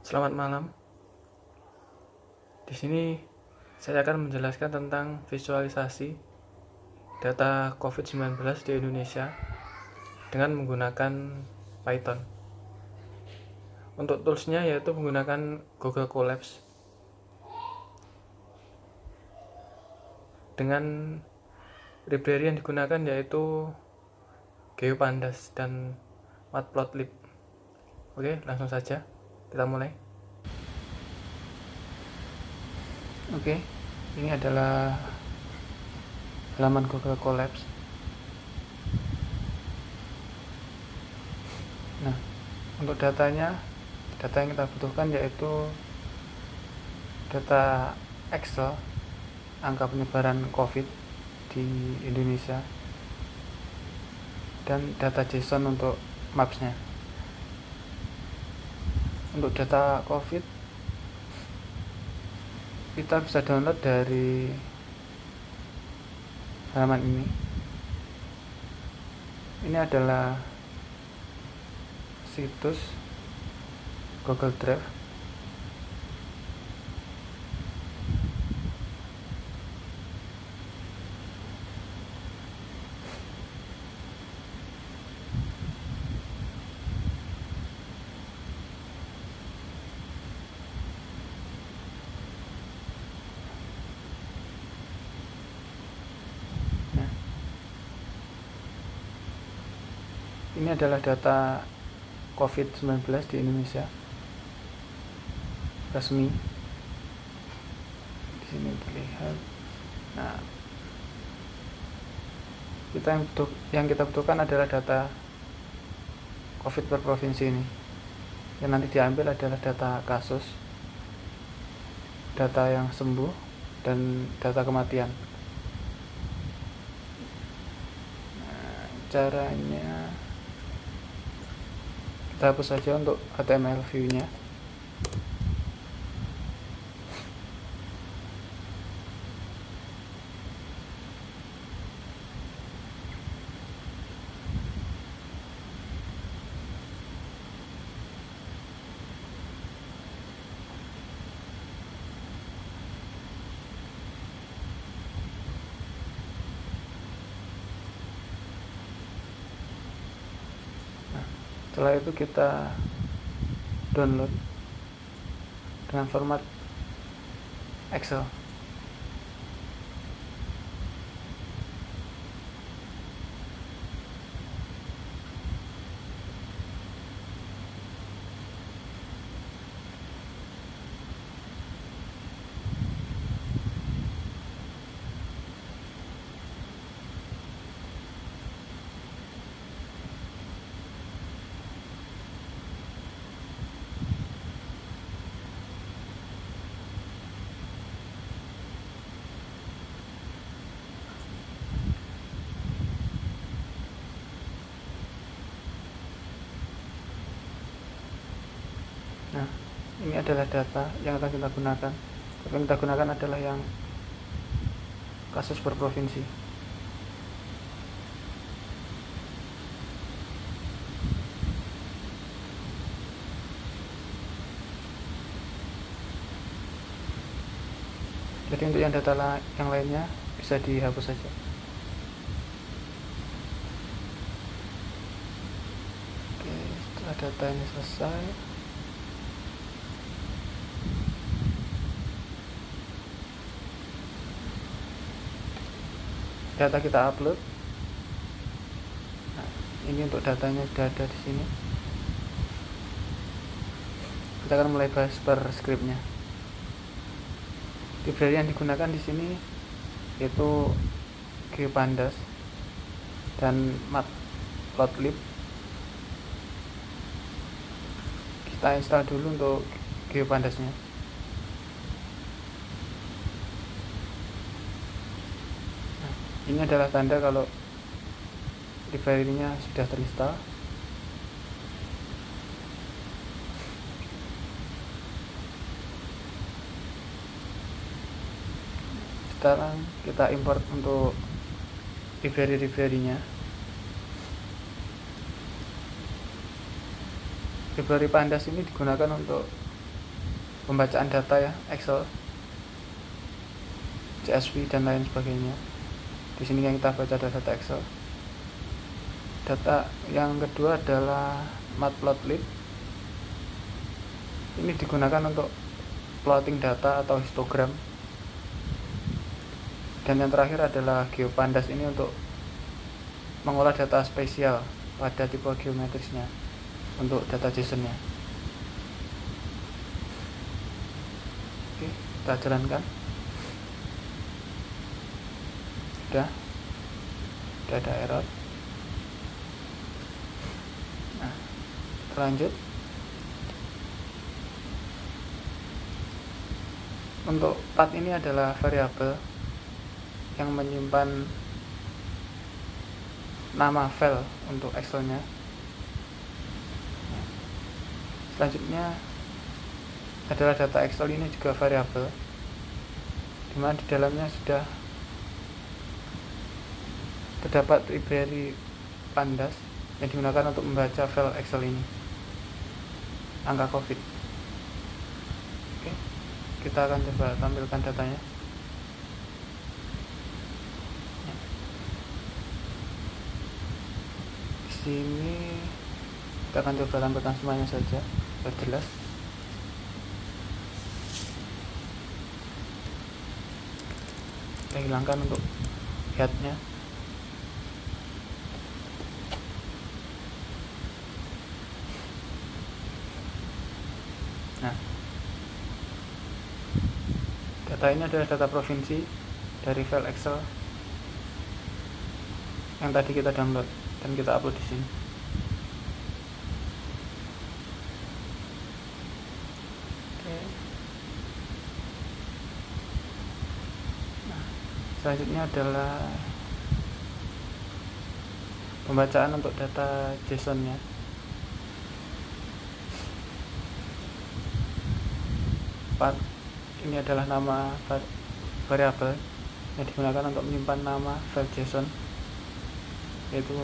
Selamat malam. Di sini saya akan menjelaskan tentang visualisasi data COVID-19 di Indonesia dengan menggunakan Python. Untuk toolsnya yaitu menggunakan Google Colabs dengan library yang digunakan yaitu GeoPandas dan Matplotlib. Oke, langsung saja kita mulai. Oke, ini adalah halaman Google Colabs. Nah, untuk data yang kita butuhkan yaitu data Excel, angka penyebaran COVID di Indonesia, dan data JSON untuk Maps-nya. Untuk data COVID kita bisa download dari halaman ini. Ini adalah situs Google Drive. Nah, ini adalah data COVID-19 di Indonesia resmi. Di sini terlihat. Nah, yang kita butuhkan adalah data COVID per provinsi ini. Yang nanti diambil adalah data kasus, data yang sembuh, dan data kematian. Nah, caranya kita hapus saja untuk HTML view-nya. Setelah itu kita download dengan format Excel. Nah, ini adalah data yang akan kita gunakan. Tapi yang kita gunakan adalah yang kasus per provinsi. Jadi untuk yang data yang lainnya bisa dihapus saja. Oke, setelah data ini selesai, data kita upload. Nah, ini untuk datanya sudah ada di sini. Kita akan mulai bahas per scriptnya. Library yang digunakan di sini yaitu GeoPandas dan Matplotlib. Kita install dulu untuk GeoPandasnya. Nah, ini adalah tanda kalau library-nya sudah terinstall. Sekarang kita import untuk library-nya. Library Pandas ini digunakan untuk pembacaan data ya, Excel, CSV dan lain sebagainya. Di sini yang kita baca adalah data Excel. Data yang kedua adalah matplotlib. Ini digunakan untuk plotting data atau histogram. Dan yang terakhir adalah geopandas, ini untuk mengolah data spesial pada tipe geometrisnya untuk data JSON-nya. Oke, kita jalankan. Udah ada error. Nah, lanjut. Untuk path ini adalah variabel yang menyimpan nama file untuk Excel-nya. Selanjutnya adalah data Excel, ini juga variabel, dimana di dalamnya sudah terdapat library pandas yang digunakan untuk membaca file Excel ini, angka COVID. Oke, kita akan coba tampilkan datanya. Di sini kita akan coba tampilkan semuanya saja biar jelas. Kita hilangkan untuk headnya. Nah, data ini adalah data provinsi dari file Excel yang tadi kita download dan kita upload di sini. Oke. Nah, selanjutnya adalah pembacaan untuk data JSON-nya. Path ini adalah nama variabel yang digunakan untuk menyimpan nama file JSON, yaitu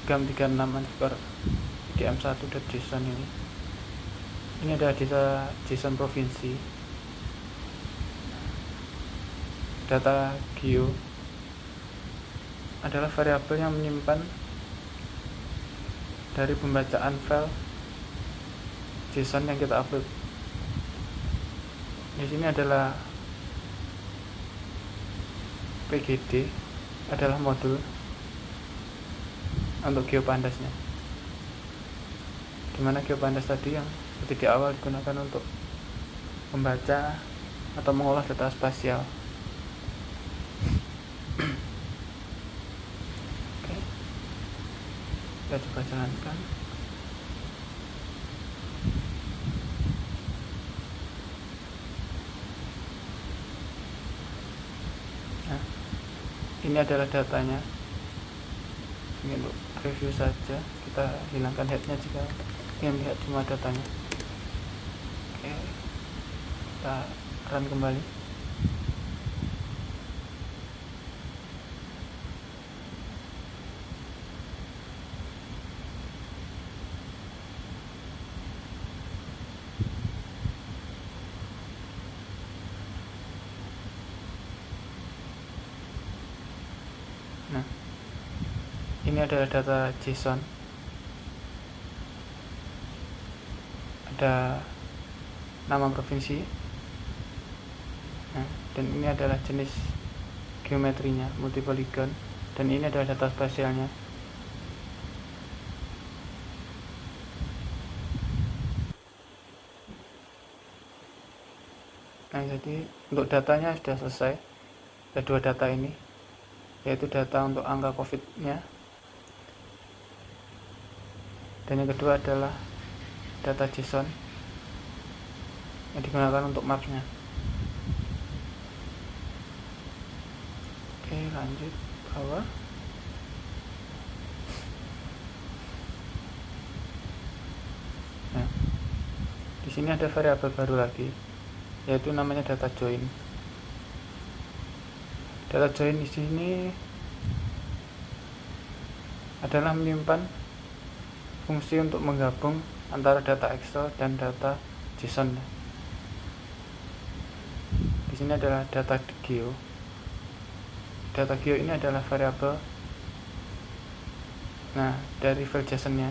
gam36_idm1.json ini. Ini adalah data JSON provinsi. Data geo adalah variabel yang menyimpan dari pembacaan file JSON yang kita upload. Di sini adalah PGD, adalah modul untuk geopandasnya, dimana geopandas tadi yang seperti di awal digunakan untuk membaca atau mengolah data spasial. Oke, kita coba jalankan. Nah, ini adalah datanya. Ini untuk review saja, kita hilangkan headnya jika ingin lihat cuma datanya. Oke, kita run kembali. Nah, ini adalah data JSON. Ada nama provinsi. Nah, dan ini adalah jenis geometrinya, multipolygon, dan ini adalah data spasialnya. Nah, jadi untuk datanya sudah selesai. Ada dua data ini, yaitu data untuk angka COVID-nya, dan yang kedua adalah data JSON yang digunakan untuk maps-nya. Oke, lanjut bawah. Nah, di sini ada variabel baru lagi, yaitu namanya data join. Data join di sini adalah menyimpan fungsi untuk menggabung antara data Excel dan data JSON. sini adalah data geo. Data geo ini adalah variabel. Nah, dari file JSON-nya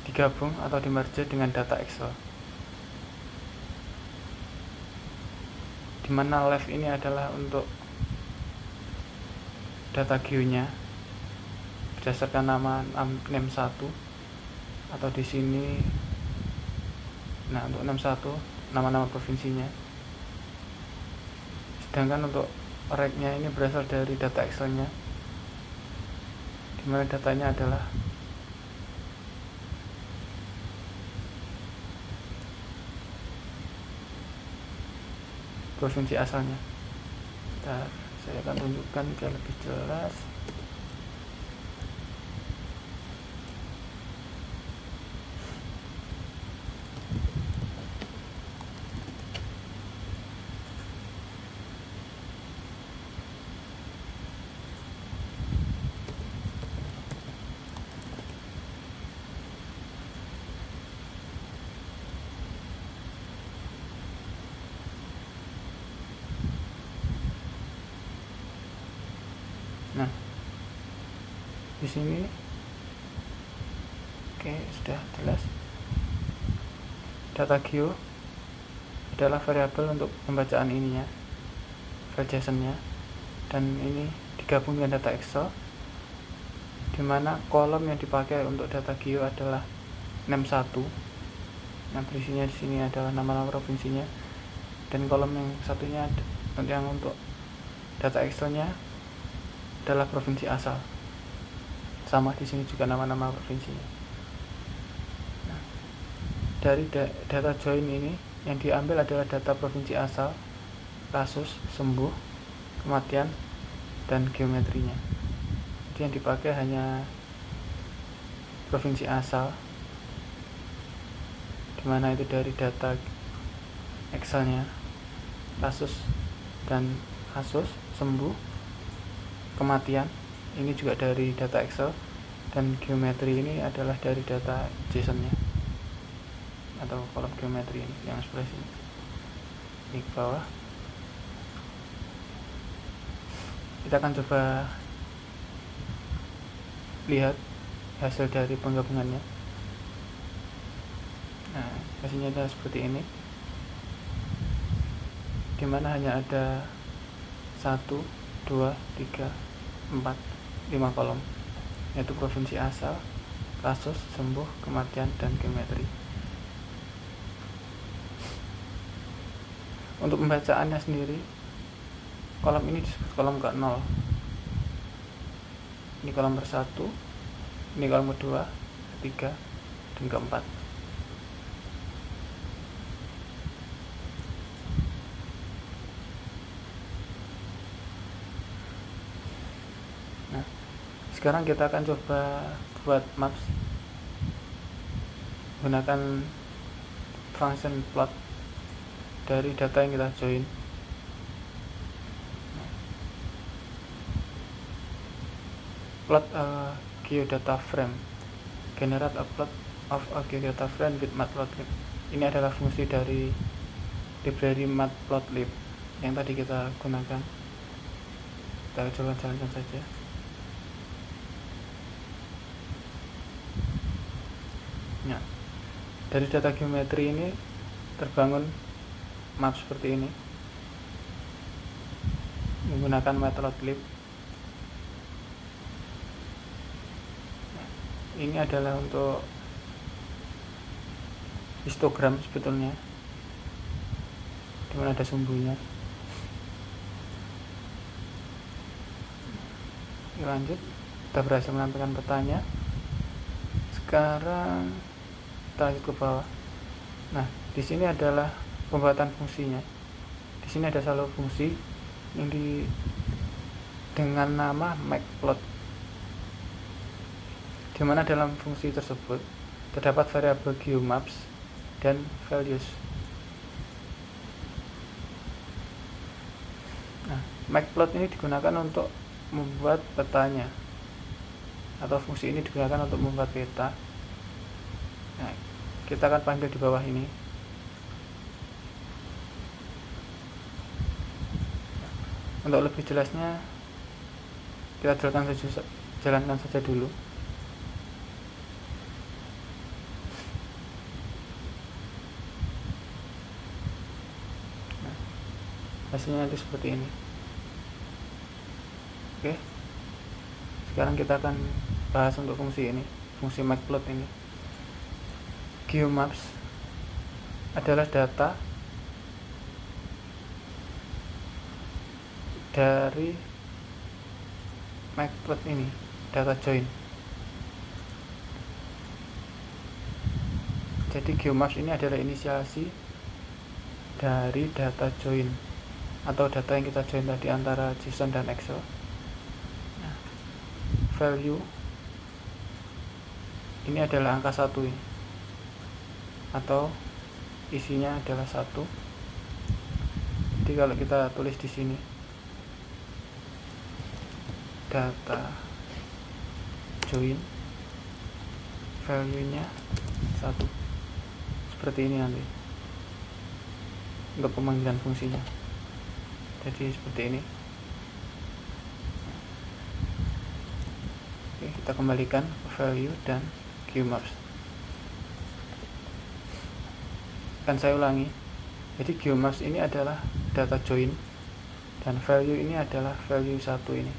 digabung atau dimerge dengan data Excel, dimana left ini adalah untuk data geo-nya berdasarkan nama name 1, atau di sini nah untuk name 1 nama-nama provinsinya, sedangkan untuk right-nya ini berasal dari data Excel-nya, dimana datanya adalah provinsi asalnya. Bentar, saya akan tunjukkan biar lebih jelas. Nah, di sini oke, sudah jelas. Data geo adalah variabel untuk pembacaan ininya, file JSON-nya, dan ini digabung dengan data Excel, dimana kolom yang dipakai untuk data geo adalah name 1. Nah, berisinya di sini adalah nama-nama provinsinya, dan kolom yang satunya yang untuk data Excel-nya adalah provinsi asal. Sama di sini juga nama-nama provinsinya. Nah, dari data join ini yang diambil adalah data provinsi asal, kasus, sembuh, kematian, dan geometrinya. Jadi yang dipakai hanya provinsi asal, dimana itu dari data Excel-nya, kasus dan kasus, sembuh, kematian ini juga dari data Excel, dan geometri ini adalah dari data JSON-nya atau kolom geometri ini yang sebelah sini di bawah. Kita akan coba lihat hasil dari penggabungannya. Nah, hasilnya adalah seperti ini, dimana hanya ada 1, 2, 3, 4, 5 kolom, yaitu provinsi asal, kasus, sembuh, kematian, dan geometri. Untuk pembacaannya sendiri, kolom ini disebut kolom ke-0. Ini kolom ke-1, ini kolom kedua, ketiga, dan keempat. Nah, sekarang kita akan coba buat maps gunakan function plot dari data yang kita join. Plot a geodata frame, generate a plot of a geodata frame with matplotlib. Ini adalah fungsi dari library matplotlib yang tadi kita gunakan. Kita coba jalankan saja. Nah, dari data geometri ini terbangun map seperti ini menggunakan matplotlib. Nah, ini adalah untuk histogram sebetulnya, dimana ada sumbunya. Lanjut, kita berhasil menampilkan petanya. Sekarang kita lanjut ke bawah. Nah, di sini adalah pembuatan fungsinya. Di sini ada salah fungsi yang dengan nama macplot, di mana dalam fungsi tersebut terdapat variabel geomaps dan values. Nah, macplot ini digunakan untuk membuat petanya, atau fungsi ini digunakan untuk membuat peta. Nah, kita akan panggil di bawah ini Untuk lebih jelasnya kita jalankan saja dulu. Nah, hasilnya itu seperti ini. Oke, sekarang kita akan bahas untuk fungsi ini, fungsi matplot ini. GeoMaps adalah data dari matplot ini, data join. Jadi GeoMaps ini adalah inisiasi dari data join atau data yang kita join tadi antara JSON dan Excel. Nah, value ini adalah angka 1 ini, atau isinya adalah 1. Jadi kalau kita tulis di sini data join, value nya 1, seperti ini nanti untuk pemanggilan fungsinya. Jadi seperti ini. Oke, kita kembalikan value dan GeoMaps. Akan saya ulangi. Jadi GeoMaps ini adalah data join dan value ini adalah value 1 ini.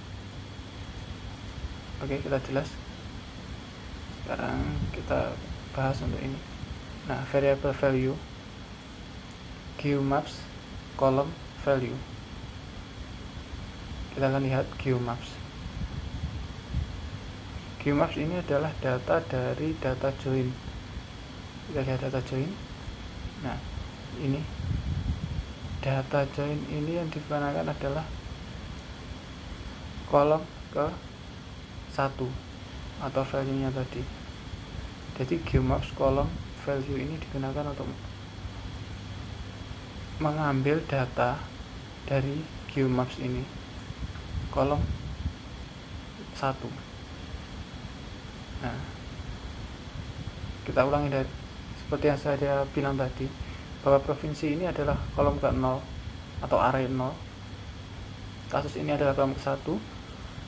Oke, kita jelas. Sekarang kita bahas untuk ini. Nah, variable value GeoMaps kolom value. Kita akan lihat GeoMaps. GeoMaps ini adalah data dari data join. Kita lihat data join. Nah, ini data join ini yang digunakan adalah kolom ke 1 atau value nya tadi. Jadi GeoMaps kolom value ini digunakan untuk mengambil data dari GeoMaps ini, kolom 1. Nah, kita ulangi dari seperti yang saya bilang tadi, bahwa provinsi ini adalah kolom ke 0 atau array 0, kasus ini adalah kolom ke 1,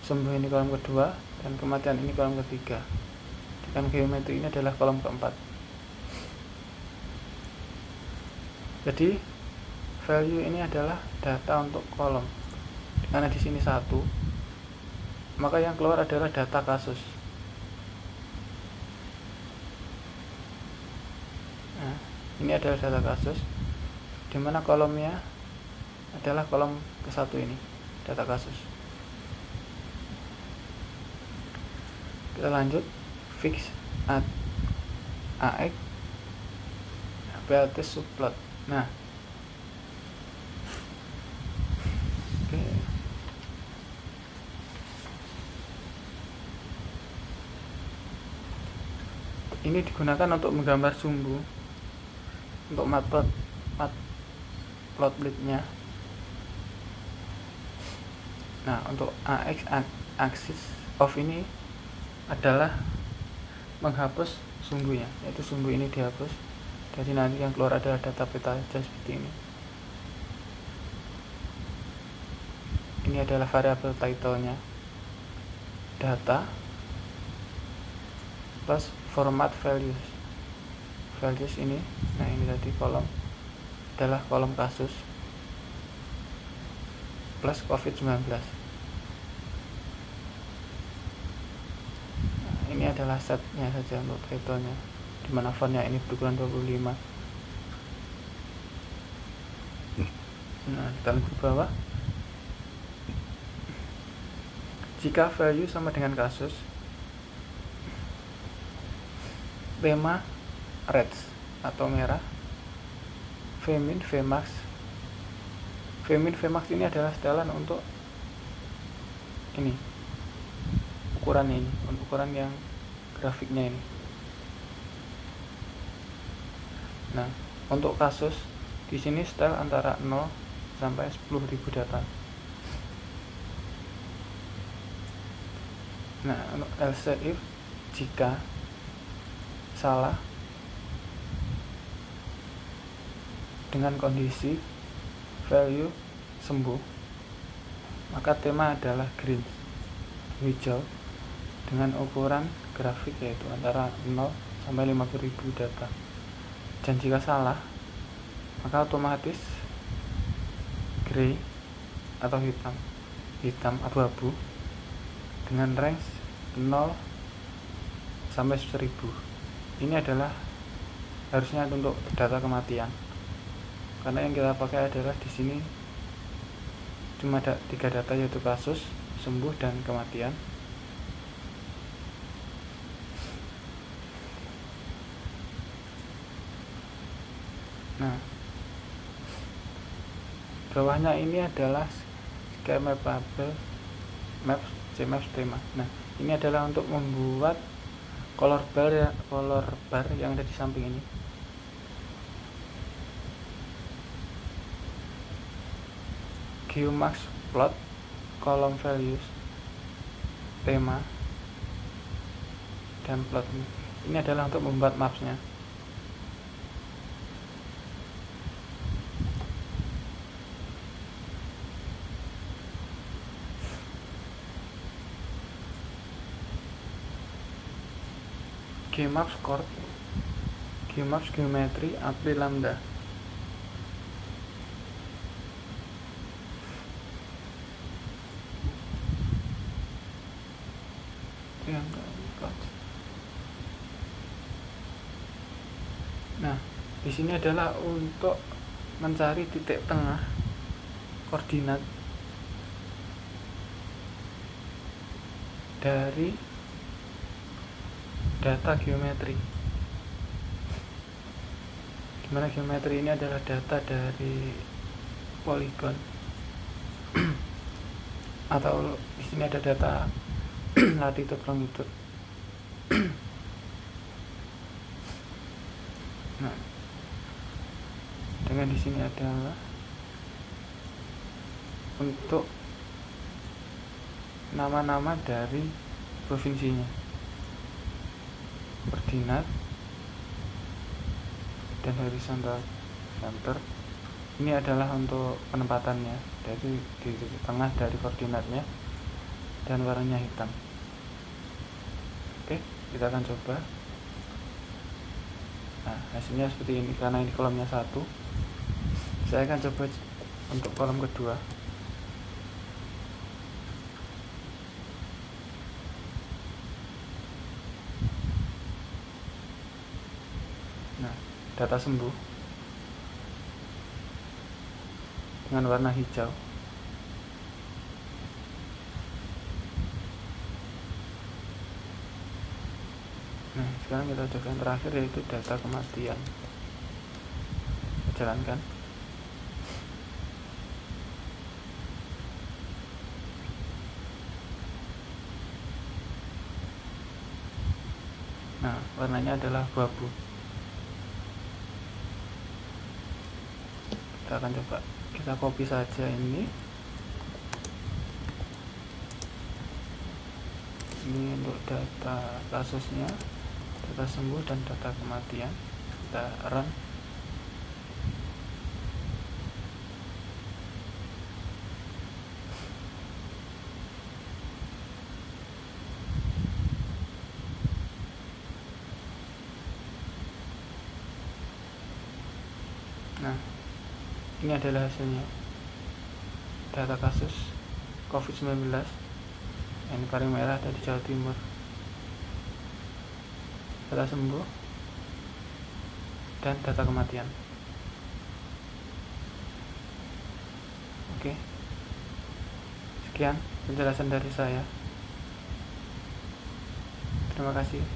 sembuh ini kolom kedua, dan kematian ini kolom ketiga. Dan geometri ini adalah kolom keempat. Jadi value ini adalah data untuk kolom. Karena di sini 1, maka yang keluar adalah data kasus. Nah, ini adalah data kasus, dimana kolomnya adalah kolom ke 1 ini, data kasus. Kita lanjut, fix at ax plt subplot. Nah, oke. Ini digunakan untuk menggambar sumbu untuk matplotlib-nya. Nah, untuk ax axis of ini adalah menghapus sumbunya, yaitu sumbu ini dihapus. Jadi nanti yang keluar adalah data peta saja seperti ini. Ini adalah variabel title-nya, data plus format values ini. Nah, ini tadi kolom adalah kolom kasus plus COVID-19. Nah, ini adalah setnya saja untuk title-nya, dimana fontnya ini berukuran 25. Nah, kita lihat ke bawah. Jika value sama dengan kasus, tema red atau merah, vmin vmax. Vmin vmax ini adalah setelan untuk ini, ukuran ini, ukuran yang grafiknya ini. Nah, untuk kasus di sini setel antara 0 sampai 10.000 data. Nah, untuk else if, jika salah dengan kondisi value sembuh, maka tema adalah green, hijau, dengan ukuran grafik yaitu antara 0 sampai 50.000 data. Dan jika salah, maka otomatis grey atau hitam abu-abu dengan range 0 sampai 1000. Ini adalah harusnya untuk data kematian, karena yang kita pakai adalah di sini cuma ada 3 data, yaitu kasus, sembuh, dan kematian. Nah, bawahnya ini adalah schema mappable maps CMaps tema. Nah, ini adalah untuk membuat color bar yang ada di samping ini. Geomax plot, column values, tema, dan plot ini adalah untuk membuat mapsnya. Geomaps Chord, Geomaps Geometry, Apply Lambda. Nah, di sini adalah untuk mencari titik tengah koordinat dari data geometri. Dimana geometri ini adalah data dari poligon atau di sini ada data latitude longitude. Nah, dengan di sini adalah untuk nama-nama dari provinsinya, koordinat, dan horizontal center. Ini adalah untuk penempatannya, dari di titik tengah dari koordinatnya, dan warnanya hitam. Oke, kita akan coba. Nah, hasilnya seperti ini. Karena ini kolomnya 1, saya akan coba untuk kolom kedua. Nah, data sembuh dengan warna hijau. Nah, sekarang kita coba yang terakhir, yaitu data kematian. Kita jalankan. Nah, warnanya adalah abu-abu. Kita akan coba, kita copy saja ini untuk data kasusnya, data sembuh, dan data kematian. Kita run. Nah, ini adalah hasilnya. Data kasus COVID-19. Ini paling merah ada di Jawa Timur. Data sembuh dan data kematian. Oke, sekian penjelasan dari saya. Terima kasih.